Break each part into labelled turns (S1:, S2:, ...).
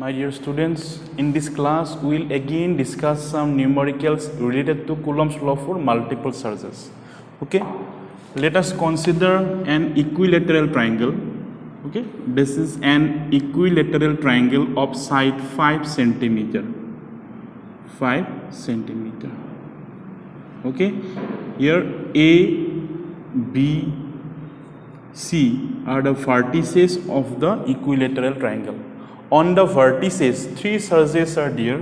S1: My dear students, in this class we will again discuss some numericals related to Coulomb's law for multiple charges. Okay, let us consider an equilateral triangle. Okay, this is an equilateral triangle of side 5 centimeter. 5 centimeter. Okay, here A, B, C are the vertices of the equilateral triangle. On the vertices, 3 surfaces are there.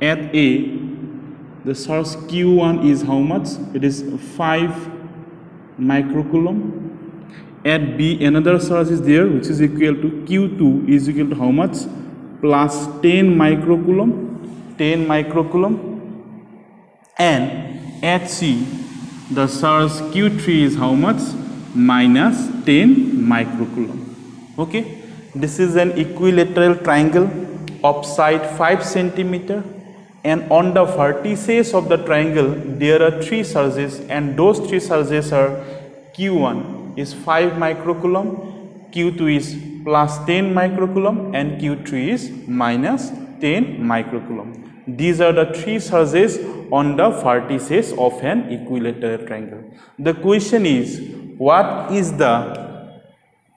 S1: At A, the source Q1 is how much? It is 5 microcoulomb. At B, another source is there which is equal to Q2 is equal to how much? Plus 10 microcoulomb. 10 microcoulomb. And at C, the source Q3 is how much? Minus 10 microcoulomb. Okay. This is an equilateral triangle of side 5 centimeter, and on the vertices of the triangle there are 3 surfaces, and those 3 surfaces are Q1 is 5 microcoulomb, Q2 is plus 10 microcoulomb, and Q3 is minus 10 microcoulomb. These are the 3 surfaces on the vertices of an equilateral triangle. The question is, what is the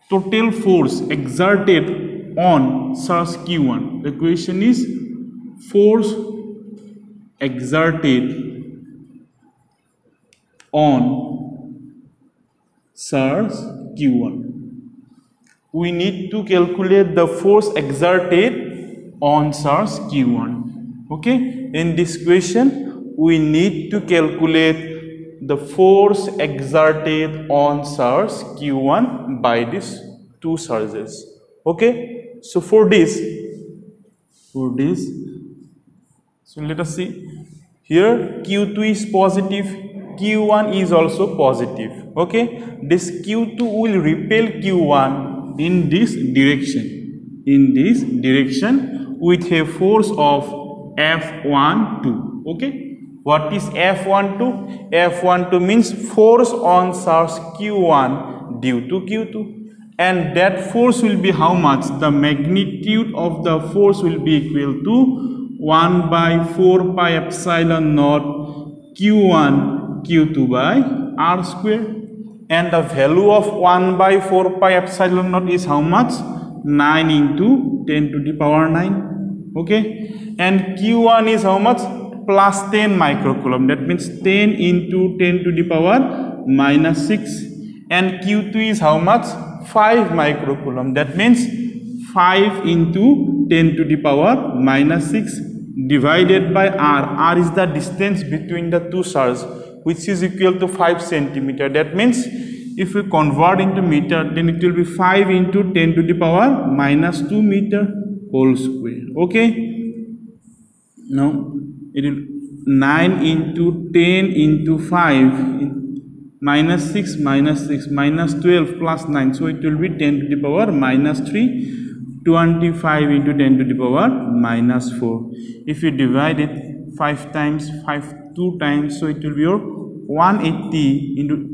S1: total force exerted on source Q1? The question is force exerted on source Q1. We need to calculate the force exerted on source Q1. Okay, in this question we need to calculate the force exerted on source Q1 by these 2 surfaces. Okay, so for this, so let us see. Here Q2 is positive, Q1 is also positive. Okay, this Q2 will repel Q1 in this direction. With a force of F12. Okay. What is F12? F12 means force on source Q1 due to Q2, and that force will be how much? The magnitude of the force will be equal to 1 by 4 pi epsilon naught Q1 Q2 by R square, and the value of 1 by 4 pi epsilon naught is how much? 9 into 10 to the power 9. Okay, and Q1 is how much? Plus 10 microcoulomb. That means 10 into 10 to the power minus 6. And Q2 is how much? 5 microcoulomb. That means 5 into 10 to the power minus 6 divided by R. R is the distance between the 2 stars, which is equal to 5 centimeter. That means if we convert into meter, then it will be 5 into 10 to the power minus 2 meter whole square. Okay. Now it will 9 into 10 into 5 minus 6 minus 6 minus 12 plus 9, so it will be 10 to the power minus 3, 25 into 10 to the power minus 4. If you divide it 5 times 5 2 times, so it will be your 180 into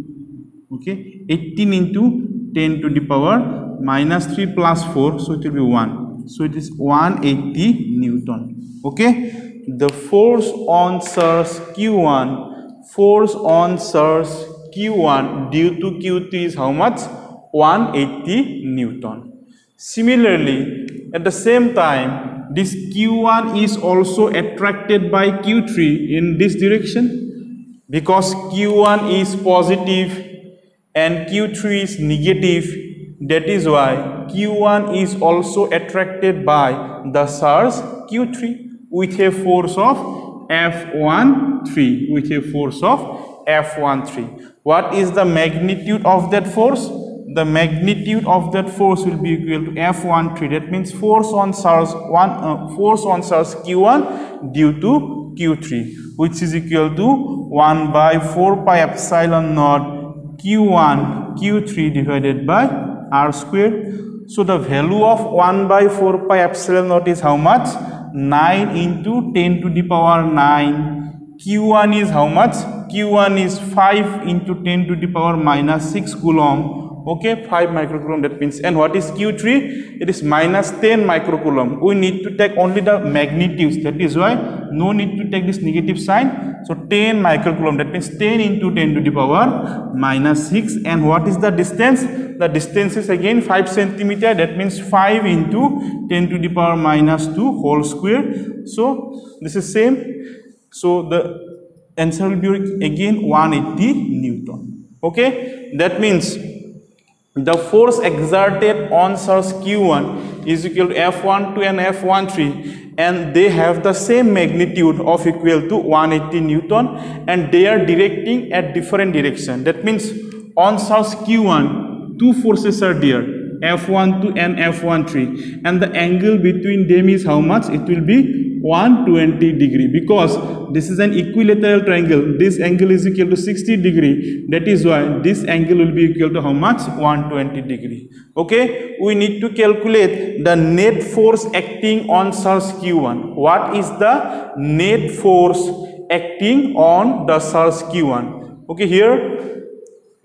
S1: 18 into 10 to the power minus 3 plus 4, so it will be 1, so it is 180 Newton. Okay, the force on source Q1 due to Q2 is how much? 180 Newton. Similarly, at the same time, this Q1 is also attracted by Q3 in this direction, because Q1 is positive and Q3 is negative. That is why Q1 is also attracted by the source Q3 with a force of F13. What is the magnitude of that force? The magnitude of that force will be equal to F13. That means force on source Q1 due to Q3, which is equal to 1 by 4 pi epsilon naught Q1 Q3 divided by R square. So the value of 1 by 4 pi epsilon naught is how much? 9 into 10 to the power 9. Q1 is how much? Q1 is 5 into 10 to the power minus 6 coulomb Okay, 5 microcoulomb, that means. And what is Q3? It is minus 10 microcoulomb. We need to take only the magnitudes. That is why no need to take this negative sign. So 10 microcoulomb, that means 10 into 10 to the power minus 6. And what is the distance? The distance is again 5 centimeter. That means 5 into 10 to the power minus 2 whole square. So this is same. So the answer will be again 180 Newton. Okay, that means the force exerted on surge Q1 is equal to F12 and F13, and they have the same magnitude of equal to 180 Newton, and they are directing at different direction. That means on surge Q1, two forces are there, F12 and F13, and the angle between them is how much? It will be 120 degree, because this is an equilateral triangle. This angle is equal to 60 degree. That is why this angle will be equal to how much? 120 degree. Okay, we need to calculate the net force acting on surge Q1. What is the net force acting on the surge Q1? Okay, here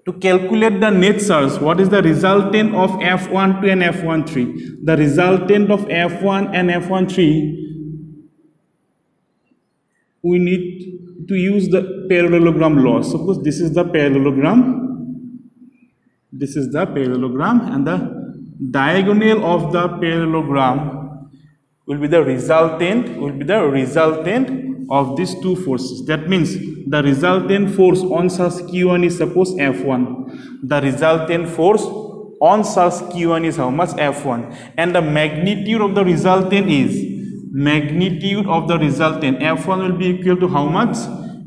S1: to calculate the net surge, what is the resultant of F12 and F13? The resultant of F1 and F13, we need to use the parallelogram law. Suppose this is the parallelogram, this is the parallelogram, and the diagonal of the parallelogram will be the resultant, of these two forces. That means the resultant force on surge Q1 is suppose F1. The resultant force on surge Q1 is how much? F1. And the magnitude of the resultant is, F1 will be equal to how much?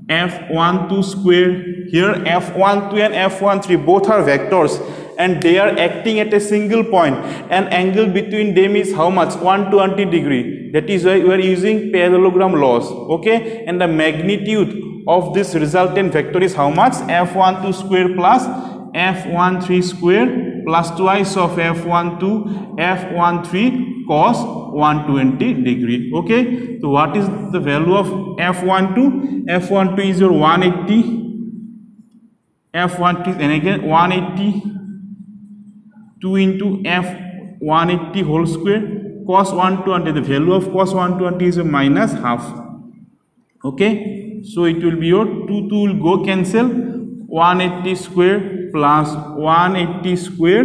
S1: F12 square. Here F12 and F13 both are vectors, and they are acting at a single point, and angle between them is how much? 120 degree. That is why we are using parallelogram laws. Okay, and the magnitude of this resultant vector is how much? F12 square plus F13 square plus twice of F12 F13 cos 120 degree. Okay, so what is the value of F12? F12 is your 180. F12 is, and again 180, 2 into F180 whole square, cos 120. The value of cos 120 is a minus half. Okay, so it will be your 2 will go cancel, 180 square plus 180 square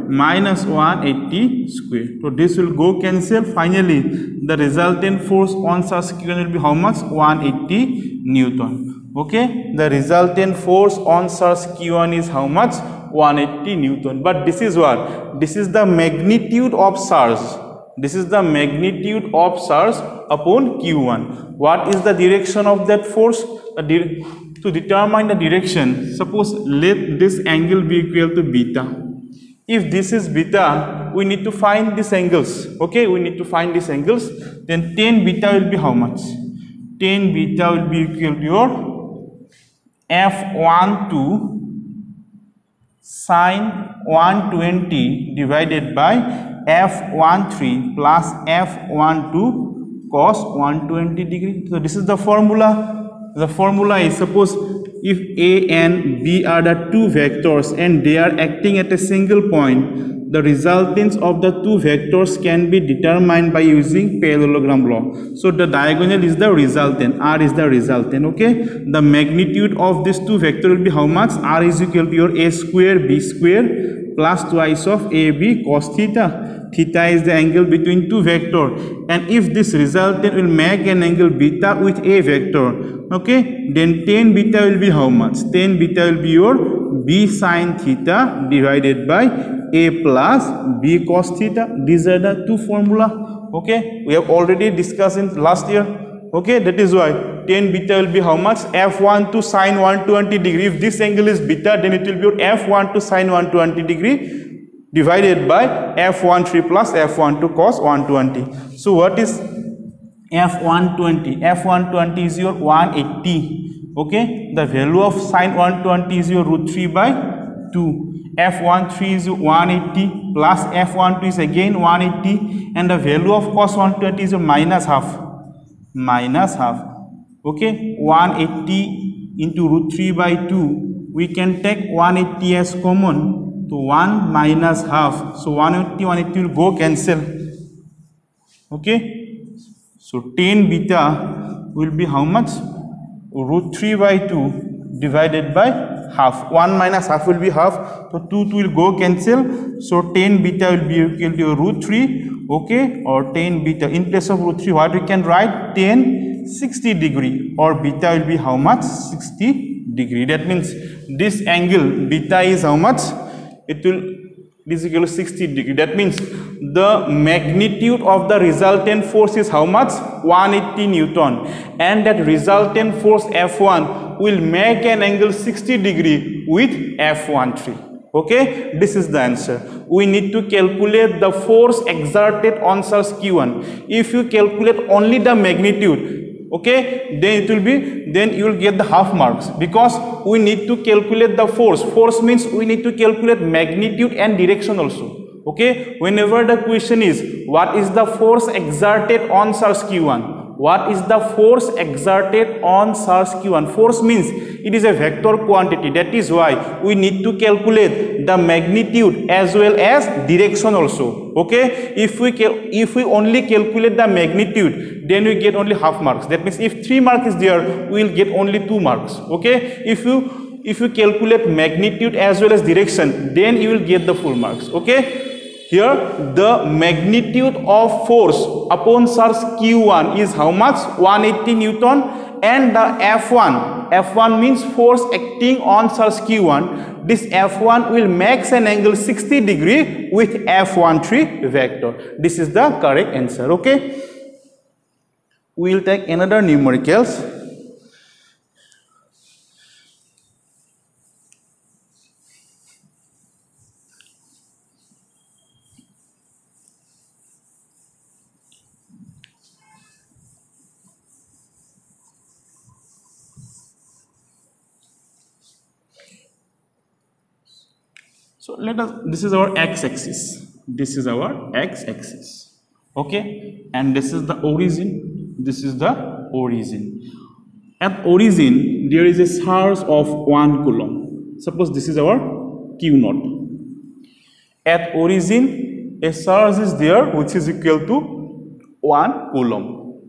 S1: minus 180 square. So this will go cancel. Finally, the resultant force on surge Q1 will be how much? 180 Newton. Okay, the resultant force on surge Q1 is how much? 180 Newton. But this is what? This is the magnitude of surge. This is the magnitude of surge upon Q1. What is the direction of that force? To determine the direction, suppose let this angle be equal to beta. If this is beta, we need to find these angles. Okay, we need to find these angles. Then tan beta will be how much? Tan beta will be equal to your F12 sine 120 divided by F13 plus F12 cos 120 degree. So this is the formula. The formula is, suppose if A and B are the two vectors and they are acting at a single point, the resultants of the two vectors can be determined by using parallelogram law. So the diagonal is the resultant, R is the resultant. Okay, the magnitude of these two vectors will be how much? R is equal to your A square B square plus twice of AB cos theta. Theta is the angle between two vectors, and if this resultant will make an angle beta with a vector, okay, then tan beta will be how much? Tan beta will be your B sin theta divided by A plus B cos theta. These are the two formula. Okay, we have already discussed in last year. Okay, that is why tan beta will be how much? F12 sin 120 degree. If this angle is beta, then it will be your F12 sin 120 degree divided by F13 plus F12 cos 120. So what is F120? F120 is your 180. Okay, the value of sin 120 is your root 3 by 2. F13 is 180 plus F12 is again 180, and the value of cos 120 is minus half. Okay, 180 into root 3 by 2. We can take 180 as common. So 1 minus half. So 180 will go cancel. Okay. So tan beta will be how much? Root 3 by 2 divided by half. 1 minus half will be half. So 2 will go cancel. So tan beta will be equal to root 3. Okay. Or tan beta. In place of root 3, what we can write? Tan 60 degree. Or beta will be how much? 60 degree. That means this angle beta is how much? It will is equal to 60 degree. That means the magnitude of the resultant force is how much? 180 Newton. And that resultant force F1 will make an angle 60 degree with F13. Okay, this is the answer. We need to calculate the force exerted on surface Q1. If you calculate only the magnitude, okay, then it will be, then you will get the half marks, because we need to calculate the force. Force means we need to calculate magnitude and direction also. Okay, whenever the question is what is the force exerted on surface Q1, what is the force exerted on surface Q1? Force means it is a vector quantity. That is why we need to calculate the magnitude as well as direction also. Okay, if we only calculate the magnitude, then we get only half marks. That means if 3 marks is there, we will get only 2 marks. Okay, if you calculate magnitude as well as direction, then you will get the full marks. Okay. Here the magnitude of force upon surface Q1 is how much? 180 Newton, and the F1 means force acting on surface Q1. This F1 will make an angle 60 degree with F13 vector. This is the correct answer. Okay. We will take another numericals. So let us, this is our x-axis. This is our x-axis. Okay, and this is the origin. This is the origin. At origin, there is a charge of 1 coulomb. Suppose this is our Q0. At origin, a charge is there which is equal to 1 coulomb.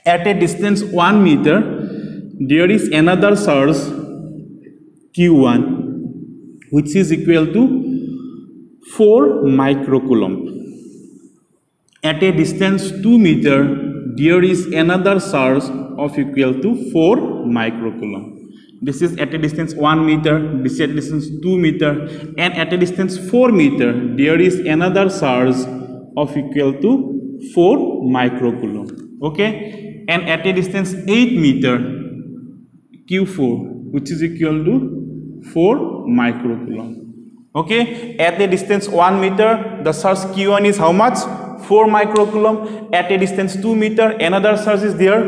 S1: At a distance 1 meter, there is another charge Q1 which is equal to 4 microcoulomb. At a distance 2 meter, there is another charge of equal to 4 microcoulomb. This is at a distance 1 meter, this is at a distance 2 meter, and at a distance 4 meter, there is another charge of equal to 4 microcoulomb. Okay, and at a distance 8 meter, Q4, which is equal to 4 microcoulomb. Okay, at a distance 1 meter, the charge Q1 is how much? 4 microcoulomb. At a distance 2 meter, another charge is there,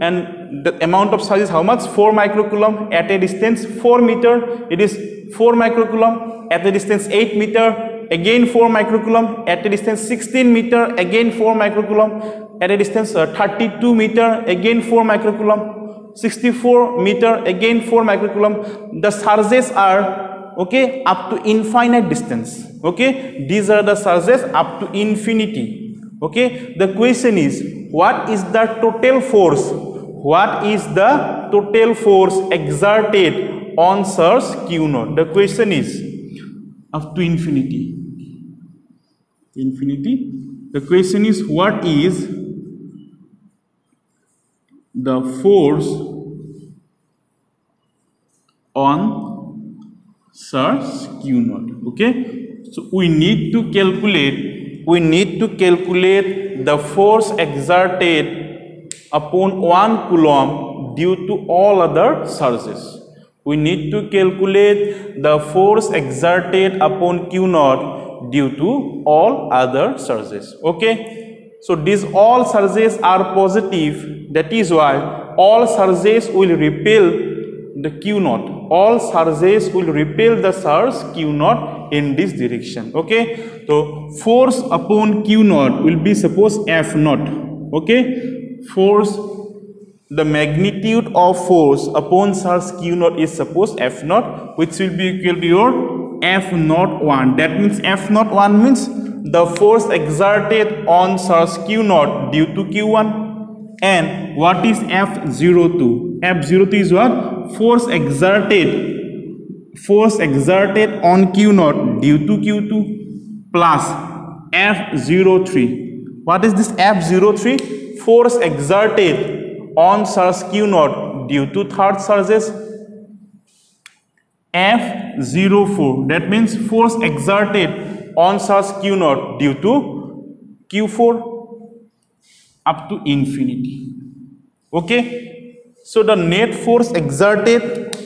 S1: and the amount of charge is how much? 4 microcoulomb. At a distance 4 meter, it is 4 microcoulomb. At a distance 8 meter, again 4 microcoulomb. At a distance 16 meter, again 4 microcoulomb. At a distance 32 meter, again 4 microcoulomb. 64 meter, again 4 microcoulomb. The charges are, okay, up to infinite distance. Okay, these are the charges up to infinity. Okay, the question is, what is the total force? What is the total force exerted on surface Q0? The question is up to infinity. The question is, what is the force on surface Q0? Okay, so we need to calculate the force exerted upon 1 coulomb due to all other charges. We need to calculate the force exerted upon Q0 due to all other charges. Okay, so these all charges are positive. That is why all charges will repel the Q0. All charges will repel the charge Q0 in this direction. Okay, so force upon Q0 will be, suppose, F0. Okay, force, the magnitude of force upon charge q naught is suppose F naught, which will be equal to your F naught 1. That means F naught 1 means the force exerted on charge q naught due to q1. And what is F02? F02 is what? Force exerted on q naught due to q2 plus F03. What is this F03? Force exerted on charge q naught due to third charges. F04, that means force exerted on charge q naught due to q4 up to infinity. Okay, so the net force exerted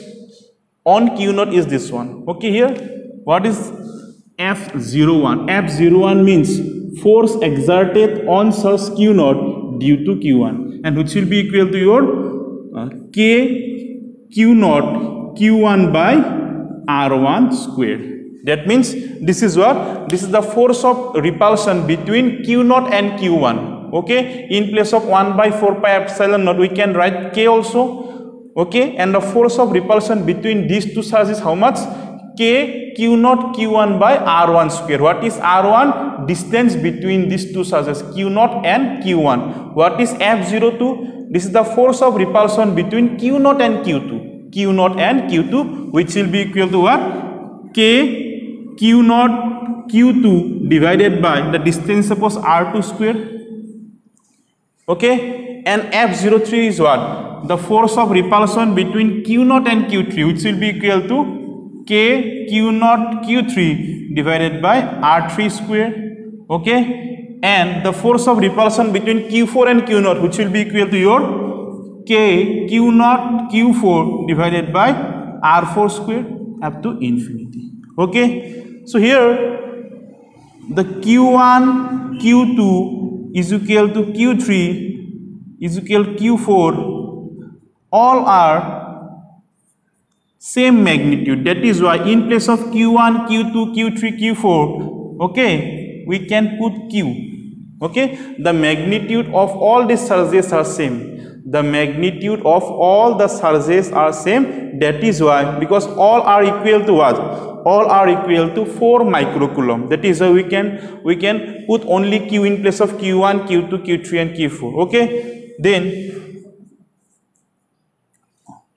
S1: on q naught is this one. Okay, here what is F01? F01 means force exerted on charge q naught due to q1, and which will be equal to your k q naught q1 by r1 squared. That means this is what? This is the force of repulsion between q naught and q1. Okay, in place of 1 by 4 pi epsilon naught we can write k also. Okay, and the force of repulsion between these two charges is how much? K q naught q1 by r1 square. What is r1? Distance between these two charges q naught and q1. What is F02? This is the force of repulsion between q naught and q2. Q naught and q2, which will be equal to what? K q naught q2 divided by the distance, suppose r2 square. Okay, and F03 is what? The force of repulsion between q naught and q3, which will be equal to k q naught q3 divided by r3 square. Okay, and the force of repulsion between q4 and q naught, which will be equal to your k q naught q4 divided by r4 square up to infinity. Okay, so here the q1 q2 is equal to q3 is equal to q4, all are same magnitude. That is why in place of q1 q2 q3 q4, okay, we can put q. Okay, the magnitude of all these charges are same. The magnitude of all the charges are same. That is why, because all are equal to what? All are equal to 4 microcoulomb. That is why we can put only q in place of q1, q2, q3 and q4. Okay, then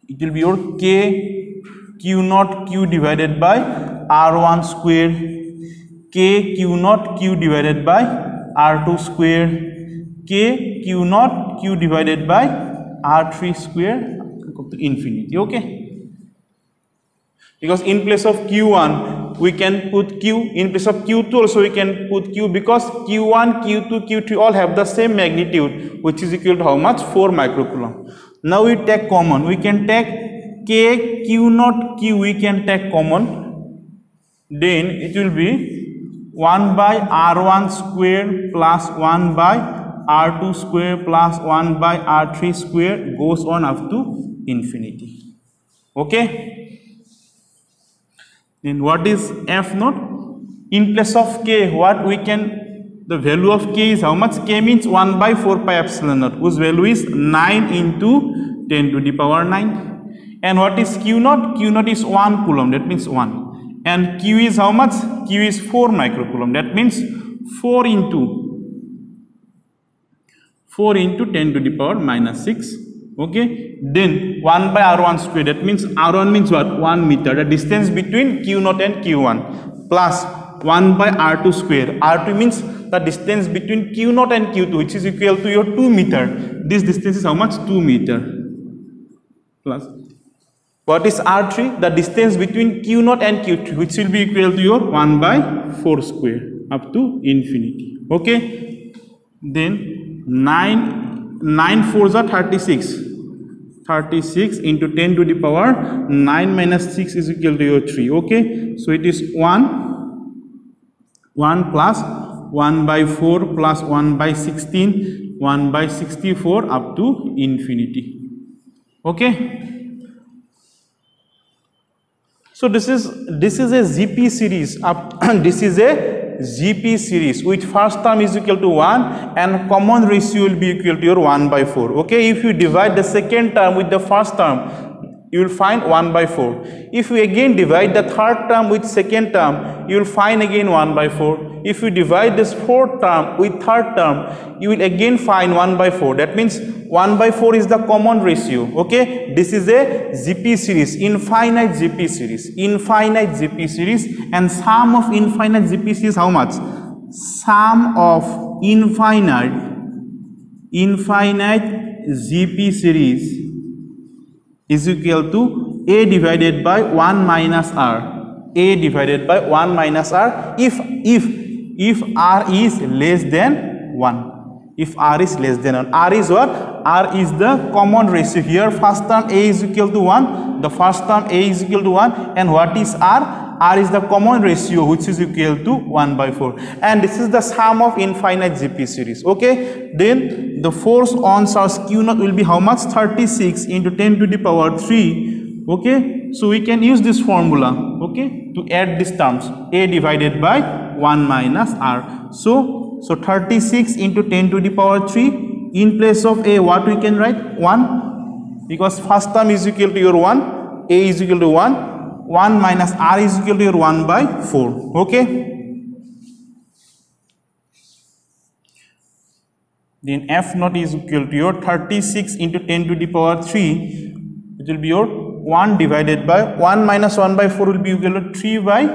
S1: it will be your k q naught q divided by r1 square, k q naught q divided by r2 square, k q naught q divided by r3 square to infinity. Okay, because in place of q1 we can put q, in place of q2 also we can put q, because q1 q2 q3 all have the same magnitude, which is equal to how much? 4 microcoulomb. Now we take common, we can take k q naught q, we can take common, then it will be 1 by r1 square plus 1 by r2 square plus 1 by r3 square goes on up to infinity. Okay, then what is F naught? In place of k, what we can, the value of k is how much? K means 1 by 4 pi epsilon naught, whose value is 9 into 10 to the power 9. And what is q naught? Q naught is 1 coulomb, that means 1. And q is how much? Q is 4 microcoulomb, that means 4 into 10 to the power minus 6. Okay, then 1 by r1 square, that means r1 means what? 1 meter, the distance between q naught and q1, plus 1 by r2 square, r2 means the distance between q naught and q2, which is equal to your 2 meter. This distance is how much? 2 meter. Plus what is r3? The distance between q naught and q3, which will be equal to your 1 by 4 square up to infinity. Okay, then 9 fours are 36. 36 into 10 to the power 9 minus 6 is equal to your 3. Okay, so it is 1 plus 1 by 4 plus 1 by 16, 1 by 64 up to infinity. Okay, so this is a GP series up this is a GP series, which first term is equal to 1 and common ratio will be equal to your 1 by 4. Okay, if you divide the second term with the first term, you will find 1 by 4. If you again divide the third term with second term, you will find again 1 by 4. If you divide this fourth term with third term, you will again find 1 by 4. That means 1 by 4 is the common ratio. Okay, this is a GP series, infinite GP series, and sum of infinite GP series how much? Sum of infinite GP series is equal to A divided by 1 minus R. A divided by 1 minus R if R is less than 1. If R is less than 1. R is what? R is the common ratio. Here first term A is equal to 1. The first term A is equal to 1. And what is R? R is the common ratio, which is equal to 1 by 4. And this is the sum of infinite GP series. Okay. Then the force on source Q0 will be how much? 36 into 10 to the power 3. Okay. So we can use this formula. Okay. To add these terms. A divided by 1 minus R. So 36 into 10 to the power 3. In place of A, what we can write? 1. Because first term is equal to your 1. A is equal to 1. 1 minus R is equal to your 1 by 4. Okay. Then F0 is equal to your 36 into 10 to the power 3. It will be your 1 divided by 1 minus 1 by 4 will be equal to 3 by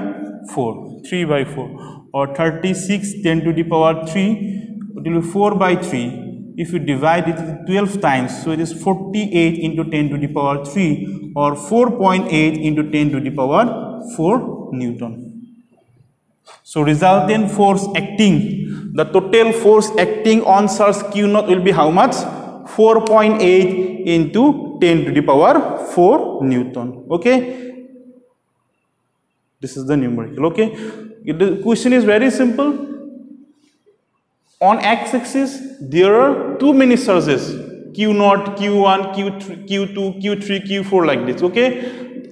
S1: 4. 3 by 4. Or 36 10 to the power 3. It will be 4 by 3. If you divide it 12 times, so it is 48 into 10 to the power 3 or 4.8 into 10 to the power 4 Newton. So resultant force acting, the total force acting on source Q0 will be how much? 4.8 into 10 to the power 4 Newton. Okay. This is the numerical. Okay. The question is very simple. On x-axis, there are too many surges, Q0, Q1, Q2, Q3, Q4 like this, okay.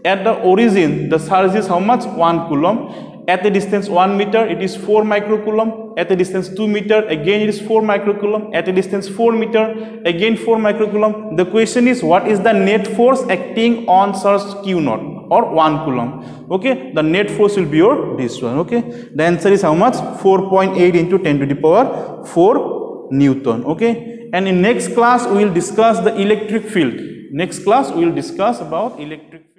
S1: At the origin, the surge is how much? 1 coulomb. At the distance 1 meter, it is 4 microcoulomb. At the distance 2 meter, again it is 4 microcoulomb. At the distance 4 meter, again 4 microcoulomb. The question is, what is the net force acting on surge Q0? Or 1 coulomb. Okay, the net force will be your this one. Okay, the answer is how much? 4.8 into 10 to the power 4 Newton. Okay, and in next class we will discuss the electric field. Next class we will discuss about electric field.